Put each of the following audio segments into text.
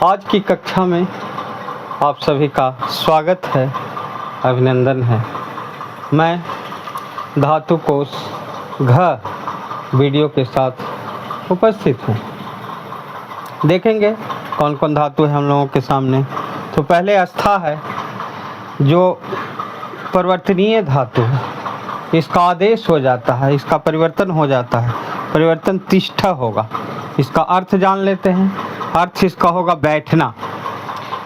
आज की कक्षा में आप सभी का स्वागत है, अभिनंदन है। मैं धातु कोश घ वीडियो के साथ उपस्थित हूँ। देखेंगे कौन कौन धातु है हम लोगों के सामने। तो पहले अस्था है, जो परिवर्तनीय धातु है। इसका आदेश हो जाता है, इसका परिवर्तन हो जाता है। परिवर्तन तिष्ठा होगा। इसका अर्थ जान लेते हैं। अर्थ इसका होगा बैठना।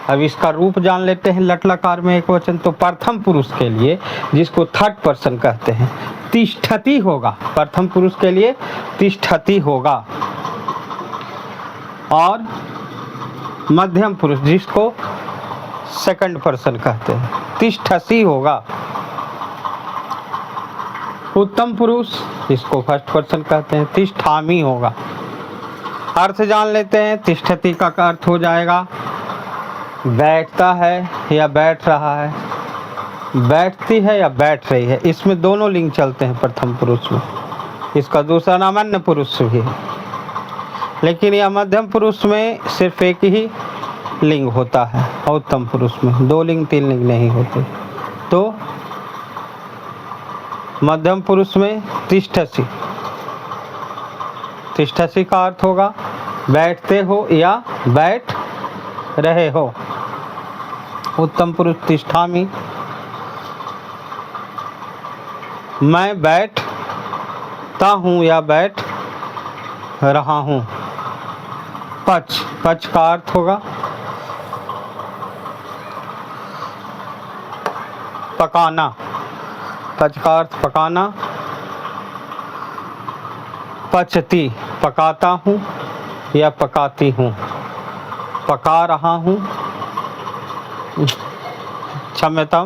अब इसका रूप जान लेते हैं, लट लकार में एक वचन। तो प्रथम पुरुष के लिए, जिसको थर्ड पर्सन कहते हैं, तिष्ठति होगा। प्रथम पुरुष के लिए तिष्ठति होगा। और मध्यम पुरुष, जिसको सेकंड पर्सन कहते हैं, तिष्ठसि होगा। उत्तम पुरुष, जिसको फर्स्ट पर्सन कहते हैं, तिष्ठामि होगा। अर्थ जान लेते हैं। तिष्ठति का अर्थ हो जाएगा बैठता है या बैठ रहा है, बैठती है या बैठ रही है। इसमें दोनों लिंग चलते हैं प्रथम पुरुष में। इसका दूसरा नाम अन्य पुरुष भी है, लेकिन यह मध्यम पुरुष में सिर्फ एक ही लिंग होता है। और उत्तम पुरुष में 2 लिंग 3 लिंग नहीं होते। तो मध्यम पुरुष में तिष्ठसि। तिष्ठसि का अर्थ होगा बैठते हो या बैठ रहे हो। उत्तम पुरुष तिष्ठामि, मैं बैठता हूँ या बैठ रहा हूँ। पच, पच का अर्थ होगा पकाना। पच का अर्थ पकाना। पचती, पकाता हूँ या पकाती हूँ, पका रहा हूँ। क्षम्यतां।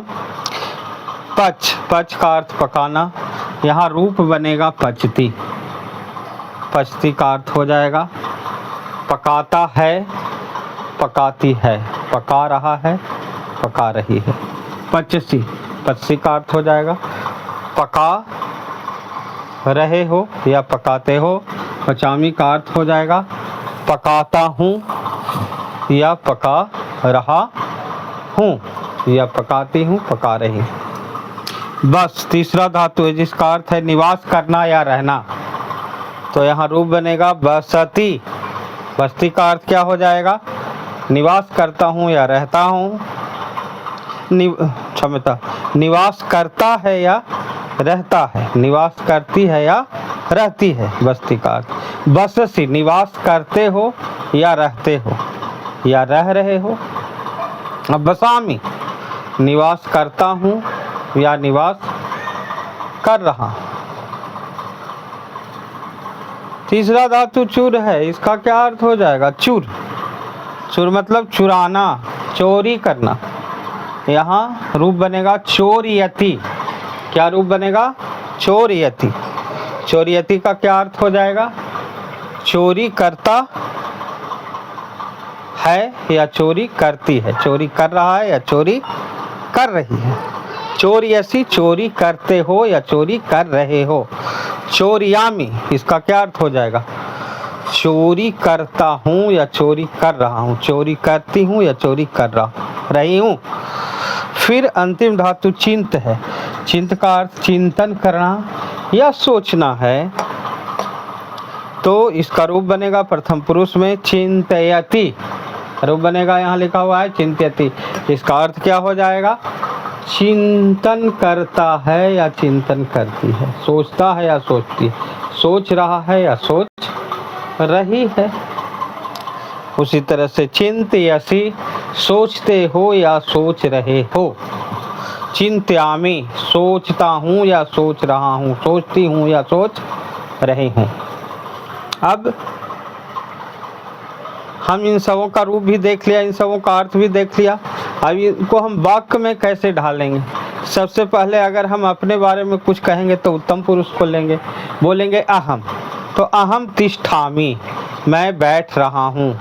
पच, पच का अर्थ पकाना। यहाँ रूप बनेगा पचती। पचती का अर्थ हो जाएगा पकाता है, पकाती है, पका रहा है, पका रही है। पचसी, पचसी का अर्थ हो जाएगा पका रहे हो या पकाते हो। पचामी का अर्थ हो जाएगा पकाता हूँ या पका रहा हूँ या पकाती हूँ, पका रही। बस, तीसरा धातु है, जिसका अर्थ है निवास करना या रहना। तो यहाँ रूप बनेगा बसती। बस्ती का अर्थ क्या हो जाएगा निवास करता हूँ या रहता हूँ। क्षमता, निवास करता है या रहता है, निवास करती है या रहती है। बस्ती का अर्थ बससी, निवास करते हो या रहते हो या रह रहे हो। अब बसामी, निवास करता हूँ या निवास कर रहा। तीसरा धातु चूर है। इसका क्या अर्थ हो जाएगा चूर। चूर मतलब चुराना, चोरी करना। यहाँ रूप बनेगा चोरियति। क्या रूप बनेगा चोरियति। चोरियति का क्या अर्थ हो जाएगा चोरी करता है या चोरी करती है। चोरी कर रहा है या चोरी कर रही है। चोरियसि, चोरी करते हो या चोरी कर रहे हो। चोरियामी, इसका क्या अर्थ हो जाएगा चोरी करता हूँ या चोरी कर रहा हूँ। चोरी करती हूँ या चोरी कर रही हूँ। फिर अंतिम धातु चिंत है। चिंत का अर्थ चिंतन करना या सोचना है। तो इसका रूप बनेगा प्रथम पुरुष में चिंतयति। रूप बनेगा, यहाँ लिखा हुआ है चिंतयति। इसका अर्थ क्या हो जाएगा चिंतन करता है या चिंतन करती है, सोचता है या सोचती है, सोच रहा है या सोच रही है। उसी तरह से चिंतयसि, सोचते हो या सोच रहे हो। चिंत्यामि, सोचता हूँ या सोच रहा हूँ, सोचती हूँ या सोच रही हूँ। अब हम इन सबों का रूप भी देख लिया, इन सबों का अर्थ भी देख लिया। अब इनको हम वाक्य में कैसे ढालेंगे। सबसे पहले अगर हम अपने बारे में कुछ कहेंगे तो उत्तम पुरुष को लेंगे, बोलेंगे अहम। तो अहम तिष्ठामि, मैं बैठ रहा हूँ।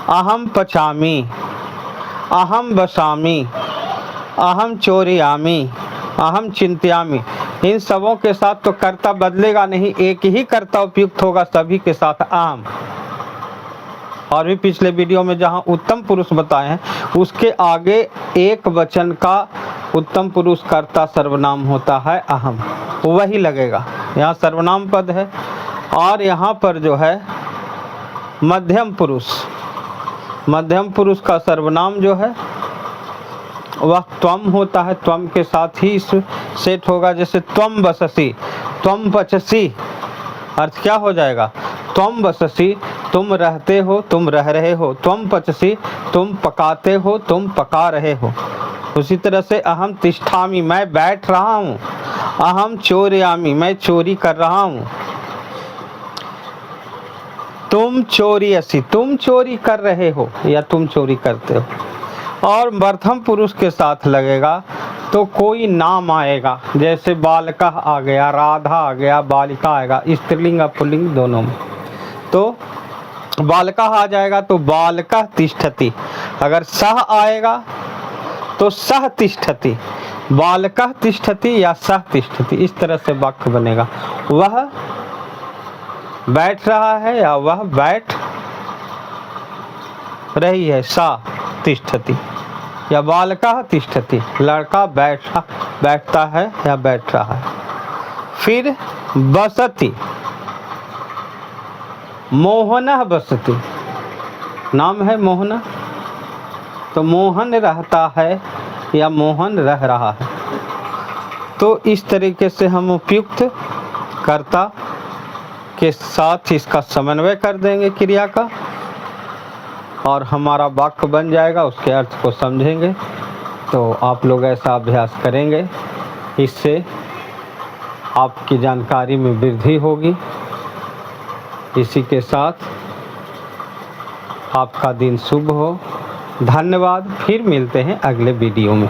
अहम पचामि, अहम बसामि, अहम चोरयामि, अहम चिंत्यामि। इन सबों के साथ तो कर्ता बदलेगा नहीं, एक ही कर्ता उपयुक्त होगा सभी के साथ अहम। और भी पिछले वीडियो में जहाँ उत्तम पुरुष बताए हैं उसके आगे एक वचन का उत्तम पुरुष कर्ता सर्वनाम होता है अहम, वही लगेगा। यहाँ सर्वनाम पद है और यहाँ पर जो है मध्यम पुरुष का सर्वनाम जो है वह त्वम होता है। त्वम के साथ ही सेट होगा। जैसे त्वम बससी, त्वम पचसी, अर्थ क्या हो जाएगा? त्वम बससी तुम रहते हो, तुम रह रहे हो। त्वम पचसी तुम पकाते हो, तुम पका रहे हो। उसी तरह से अहम तिष्ठामि मैं बैठ रहा हूँ। अहम चोरयामि मैं चोरी कर रहा हूँ। तुम चोरयसि तुम चोरी कर रहे हो या तुम चोरी करते हो। और प्रथम पुरुष के साथ लगेगा तो कोई नाम आएगा। जैसे बालका आ गया, राधा आ गया, बालिका आएगा, स्त्रीलिंग और पुल्लिंग दोनों में। तो बालका आ जाएगा तो बालका तिष्ठति। अगर सह आएगा तो सह तिष्ठति, बालका तिष्ठति या सह तिष्ठति, इस तरह से वाक्य बनेगा। वह बैठ रहा है या वह बैठ रही है, सा तिष्ठति, या बालका तिष्ठति, लड़का बैठता है या बैठ रहा है। फिर बसति, मोहनः बसति, नाम है मोहना, तो मोहन रहता है या मोहन रह रहा है। तो इस तरीके से हम उपयुक्त कर्ता के साथ इसका समन्वय कर देंगे क्रिया का और हमारा वाक्य बन जाएगा। उसके अर्थ को समझेंगे। तो आप लोग ऐसा अभ्यास करेंगे, इससे आपकी जानकारी में वृद्धि होगी। इसी के साथ आपका दिन शुभ हो। धन्यवाद। फिर मिलते हैं अगले वीडियो में।